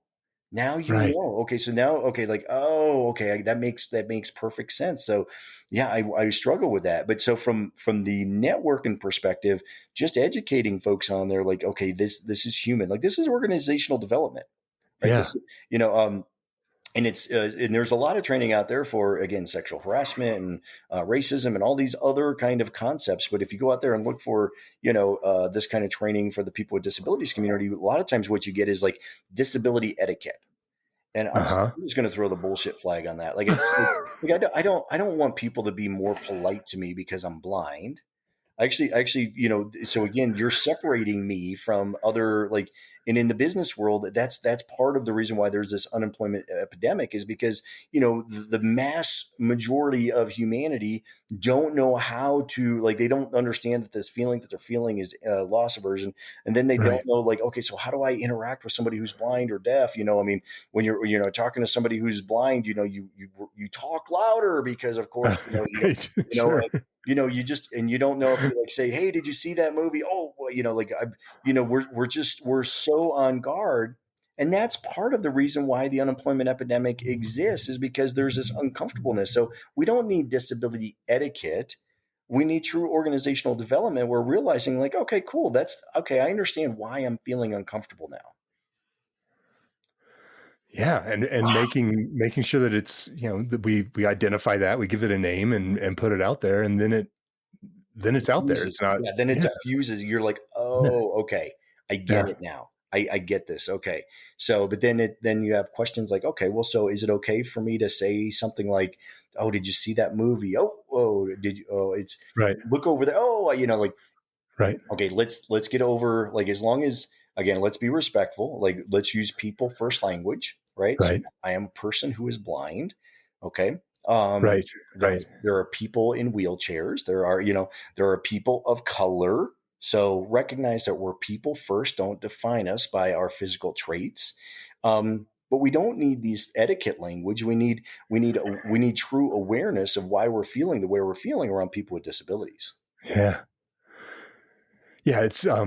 [SPEAKER 1] Now you
[SPEAKER 3] right,
[SPEAKER 1] know. Okay, so now, okay, like, oh, okay, that makes perfect sense. So, yeah, I struggle with that. But so from the networking perspective, just educating folks on there, like, okay, this is human. Like, this is organizational development, right?
[SPEAKER 3] yeah,
[SPEAKER 1] This, and and there's a lot of training out there for, again, sexual harassment and racism and all these other kind of concepts. But if you go out there and look for this kind of training for the people with disabilities community, a lot of times what you get is like disability etiquette. And I'm just,
[SPEAKER 3] uh-huh,
[SPEAKER 1] I'm just going to throw the bullshit flag on that. Like, I don't want people to be more polite to me because I'm blind. Actually, so again, you're separating me from other, like, in the business world, that's part of the reason why there's this unemployment epidemic, is because, the mass majority of humanity don't know how to, like, they don't understand that this feeling that they're feeling is loss aversion. And then they
[SPEAKER 3] Right.
[SPEAKER 1] don't know, like, okay, so how do I interact with somebody who's blind or deaf? I mean, when you're, talking to somebody who's blind, you talk louder because, of course,
[SPEAKER 3] Right.
[SPEAKER 1] you know,
[SPEAKER 3] Sure.
[SPEAKER 1] you just, and you don't know if you, like, say, hey, did you see that movie? Oh, well, like, we're so on guard. And that's part of the reason why the unemployment epidemic exists, is because there's this uncomfortableness. So we don't need disability etiquette. We need true organizational development. We're realizing, like, okay, cool. That's okay. I understand why I'm feeling uncomfortable now.
[SPEAKER 3] Yeah, and making sure that it's, that we identify that, we give it a name and put it out there, and then it's out there.
[SPEAKER 1] Diffuses.
[SPEAKER 3] It's not.
[SPEAKER 1] Yeah, then it
[SPEAKER 3] Yeah.
[SPEAKER 1] diffuses. You're like,
[SPEAKER 3] Yeah.
[SPEAKER 1] oh, okay, I get
[SPEAKER 3] Yeah.
[SPEAKER 1] it now. I get this. Okay. So, but then you have questions like, okay, well, so is it okay for me to say something like, oh, did you see that movie? Oh, did you? Oh, it's
[SPEAKER 3] Right.
[SPEAKER 1] look over there. Oh, like,
[SPEAKER 3] Right.
[SPEAKER 1] okay, let's get over, like, as long as, again, let's be respectful, like, let's use people first language, right? So
[SPEAKER 3] Right.
[SPEAKER 1] I am a person who is blind. Okay. um
[SPEAKER 3] Right.
[SPEAKER 1] there
[SPEAKER 3] Right.
[SPEAKER 1] there are people in wheelchairs, there are people of color. So recognize that we're people first. Don't define us by our physical traits. But we don't need these etiquette language. We need true awareness of why we're feeling the way we're feeling around people with disabilities.
[SPEAKER 3] Yeah. Yeah. It's I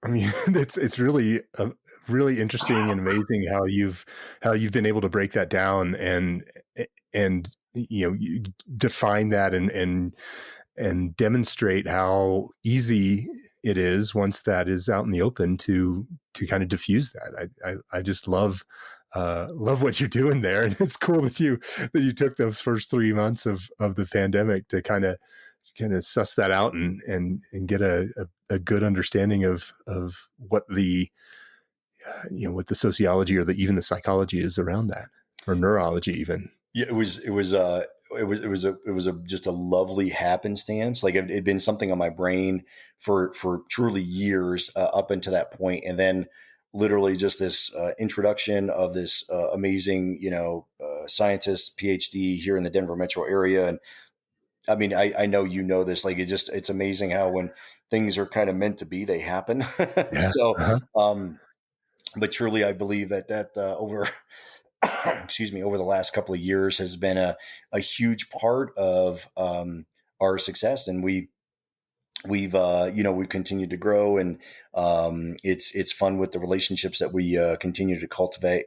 [SPEAKER 3] mean, it's really really interesting and amazing how you've been able to break that down and you define that and demonstrate how easy it is once that is out in the open to kind of diffuse that. I just love what you're doing there, and it's cool that you took those first 3 months of the pandemic to kind of suss that out and get a good understanding of what what the sociology or even the psychology is around that, or neurology even.
[SPEAKER 1] Yeah, it was just a lovely happenstance. Like, it'd been something on my brain for truly years, up until that point, and then literally just this introduction of this amazing, scientist, PhD here in the Denver metro area. And I mean, I know this. Like, it's amazing how when things are kind of meant to be, they happen.
[SPEAKER 3] Yeah.
[SPEAKER 1] So,
[SPEAKER 3] Uh-huh.
[SPEAKER 1] but truly, I believe that over excuse me, over the last couple of years has been a huge part of our success. And we've continued to grow, and it's fun with the relationships that we continue to cultivate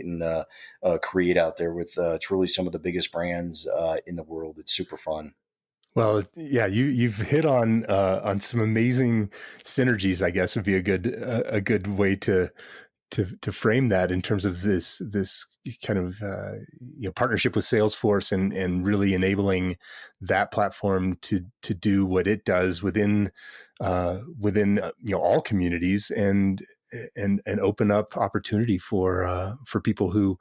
[SPEAKER 1] and create out there with truly some of the biggest brands in the world. It's super fun.
[SPEAKER 3] Well, yeah, you've hit on some amazing synergies, I guess would be a good way to frame that, in terms of this kind of partnership with Salesforce and really enabling that platform to do what it does within all communities, and open up opportunity for people who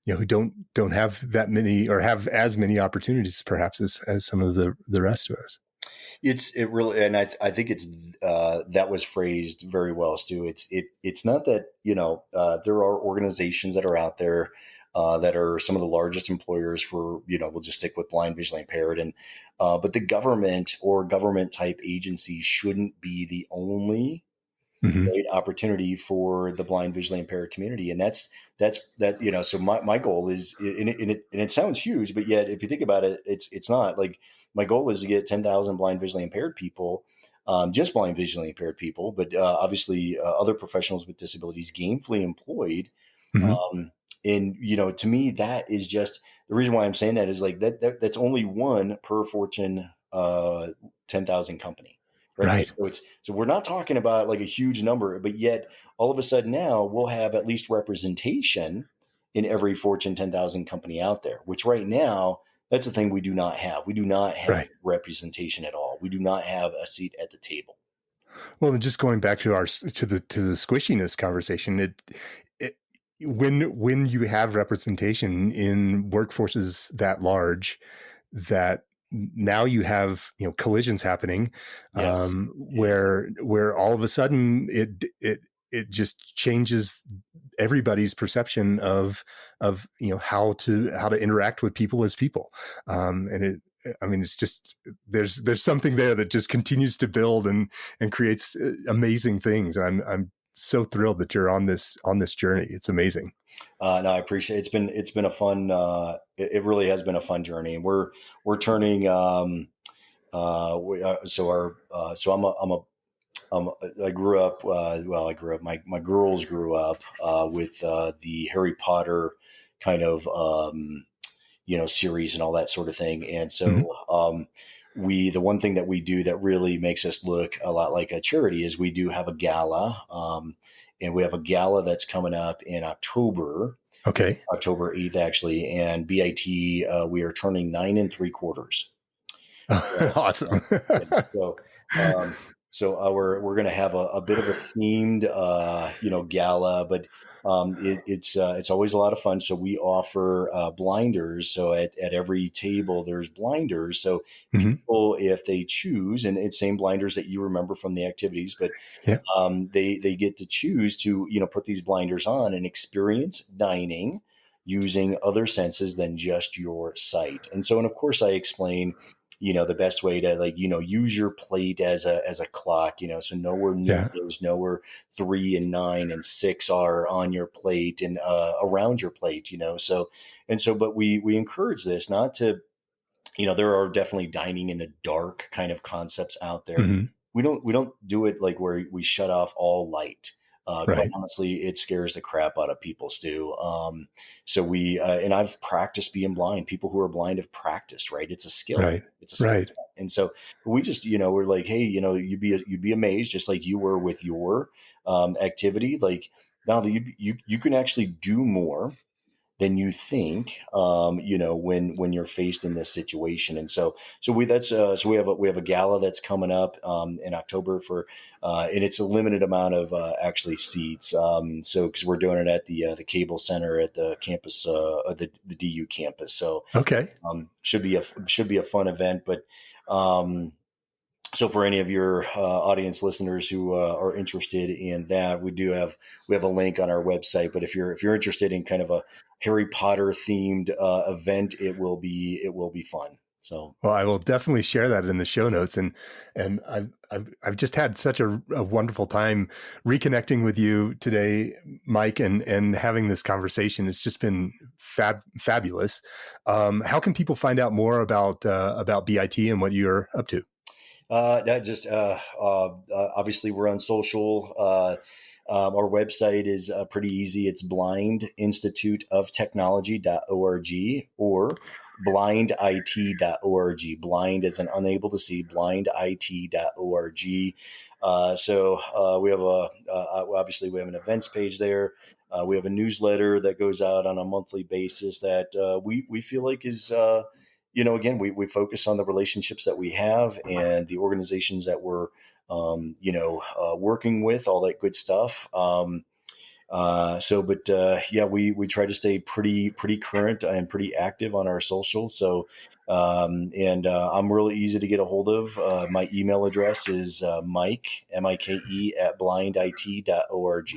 [SPEAKER 3] who don't have that many, or have as many opportunities perhaps as some of the rest of us.
[SPEAKER 1] It really, and I think it's that was phrased very well, Stu. It's not that, there are organizations that are out there that are some of the largest employers for, we'll just stick with blind, visually impaired, and but the government or government type agencies shouldn't be the only
[SPEAKER 3] Mm-hmm.
[SPEAKER 1] great opportunity for the blind, visually impaired community. And that's so my goal is, and it sounds huge, but yet if you think about it, it's not. Like, my goal is to get 10,000 blind, visually impaired people, just blind, visually impaired people, but obviously other professionals with disabilities gainfully employed.
[SPEAKER 3] Mm-hmm.
[SPEAKER 1] um, and to me, that is just the reason why I'm saying that is, like, that's only one per Fortune 10,000 company. Right.
[SPEAKER 3] Right.
[SPEAKER 1] So we're not talking about like a huge number, but yet all of a sudden now we'll have at least representation in every Fortune 10,000 company out there, which right now, that's the thing we do not have. We do not have
[SPEAKER 3] Right.
[SPEAKER 1] representation at all. We do not have a seat at the table.
[SPEAKER 3] Well, and just going back to the squishiness conversation, it when you have representation in workforces that large, that now you have, collisions happening,
[SPEAKER 1] Yes.
[SPEAKER 3] where all of a sudden it just changes everybody's perception of how to interact with people as people. It's just, there's something there that just continues to build and creates amazing things. And I'm so thrilled that you're on this journey. It's amazing.
[SPEAKER 1] No, I appreciate it. It's been a fun. It really has been a fun journey, and we're turning. So our so I grew up. I grew up. My girls grew up with the Harry Potter kind of series and all that sort of thing. And
[SPEAKER 3] Mm-hmm.
[SPEAKER 1] so the one thing that we do that really makes us look a lot like a charity is we do have a gala. And we have a gala that's coming up in October,
[SPEAKER 3] Okay.
[SPEAKER 1] October 8th, actually. And BIT, we are turning 9 3/4.
[SPEAKER 3] Awesome.
[SPEAKER 1] So, um, we're going to have a bit of a themed, gala, but it's always a lot of fun. So we offer blinders. So at every table, there's blinders. So
[SPEAKER 3] Hmm.
[SPEAKER 1] people, if they choose, and it's same blinders that you remember from the activities, but
[SPEAKER 3] Yeah.
[SPEAKER 1] they get to choose to put these blinders on and experience dining using other senses than just your sight. And of course I explain the best way to use your plate as a clock, so know where noon
[SPEAKER 3] Yeah.
[SPEAKER 1] is, know where 3 and 9 and 6 are on your plate and around your plate, but we encourage this not to, there are definitely dining in the dark kind of concepts out there.
[SPEAKER 3] Hmm.
[SPEAKER 1] We don't do it like where we shut off all light. Quite
[SPEAKER 3] Right.
[SPEAKER 1] honestly, it scares the crap out of people, Stu. So and I've practiced being blind. People who are blind have practiced, right? It's a skill.
[SPEAKER 3] Right.
[SPEAKER 1] It's a skill.
[SPEAKER 3] Right.
[SPEAKER 1] And so we just, we're like, hey, you'd be amazed, just like you were with your activity. Like now that you can actually do more than you think, when you're faced in this situation. And so we have a gala that's coming up in October and it's a limited amount of actually seats. So because we're doing it at the Cable Center at the campus, the DU campus. So
[SPEAKER 3] Okay.
[SPEAKER 1] should be a fun event, but. So for any of your audience listeners who are interested in that, we have a link on our website. But if you're interested in kind of a Harry Potter themed event, it will be fun. So
[SPEAKER 3] Well, I will definitely share that in the show notes, and I've just had such a wonderful time reconnecting with you today, Mike, and having this conversation. It's just been fabulous. How can people find out more about BIT and what you're up to?
[SPEAKER 1] that just obviously we're on social. Our website is pretty easy. It's blindinstituteoftechnology.org or blindit.org. Blind as an unable to see, blindit.org. We have obviously we have an events page there. We have a newsletter that goes out on a monthly basis that we feel like is again, we focus on the relationships that we have and the organizations that we're, working with, all that good stuff. Yeah, we try to stay pretty current and pretty active on our social. So, and I'm really easy to get a hold of. My email address is Mike, Mike, at blindit.org.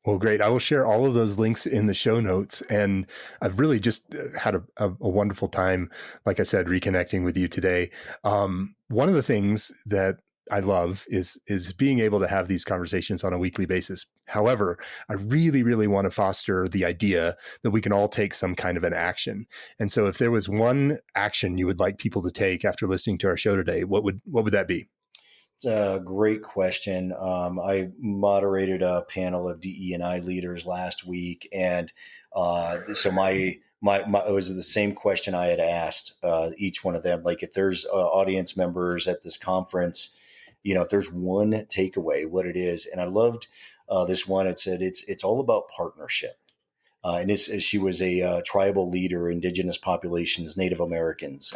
[SPEAKER 3] Well, great. I will share all of those links in the show notes. And I've really just had a wonderful time, like I said, reconnecting with you today. One of the things that I love is being able to have these conversations on a weekly basis. However, I really, really want to foster the idea that we can all take some kind of an action. And so if there was one action you would like people to take after listening to our show today, what would that be?
[SPEAKER 1] It's a great question. I moderated a panel of DE&I leaders last week, and so my it was the same question I had asked each one of them. Like, if there's audience members at this conference, if there's one takeaway, what it is, and I loved this one. It said it's all about partnership. She was a tribal leader, indigenous populations, Native Americans,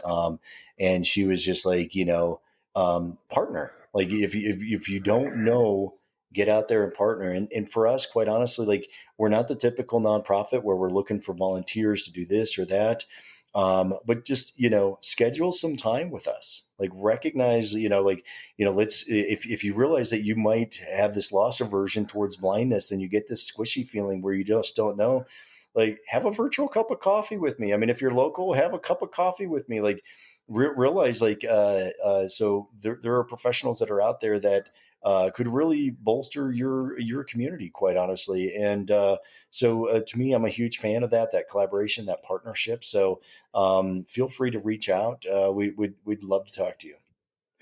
[SPEAKER 1] and she was just like, partner. Like if you don't know, get out there and partner. And for us, quite honestly, like we're not the typical nonprofit where we're looking for volunteers to do this or that. But just, schedule some time with us, like recognize, let's, if you realize that you might have this loss aversion towards blindness and you get this squishy feeling where you just don't know, like have a virtual cup of coffee with me. I mean, if you're local, have a cup of coffee with me. Like realize like, so there are professionals that are out there that could really bolster your community, quite honestly. And to me, I'm a huge fan of that collaboration, that partnership. So feel free to reach out. We'd love to talk to you.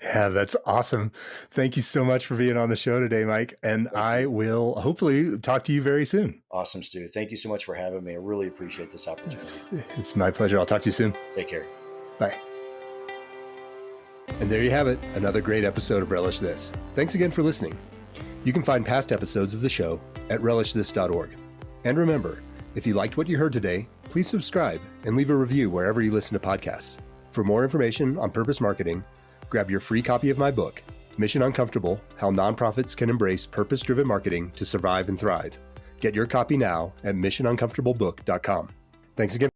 [SPEAKER 3] Yeah, that's awesome. Thank you so much for being on the show today, Mike. And I will hopefully talk to you very soon.
[SPEAKER 1] Awesome, Stu. Thank you so much for having me. I really appreciate this opportunity.
[SPEAKER 3] It's my pleasure. I'll talk to you soon.
[SPEAKER 1] Take care.
[SPEAKER 3] Bye. And there you have it, another great episode of Relish This. Thanks again for listening. You can find past episodes of the show at relishthis.org. And remember, if you liked what you heard today, please subscribe and leave a review wherever you listen to podcasts. For more information on purpose marketing, grab your free copy of my book, Mission Uncomfortable: How Nonprofits Can Embrace Purpose-Driven Marketing to Survive and Thrive. Get your copy now at missionuncomfortablebook.com. Thanks again.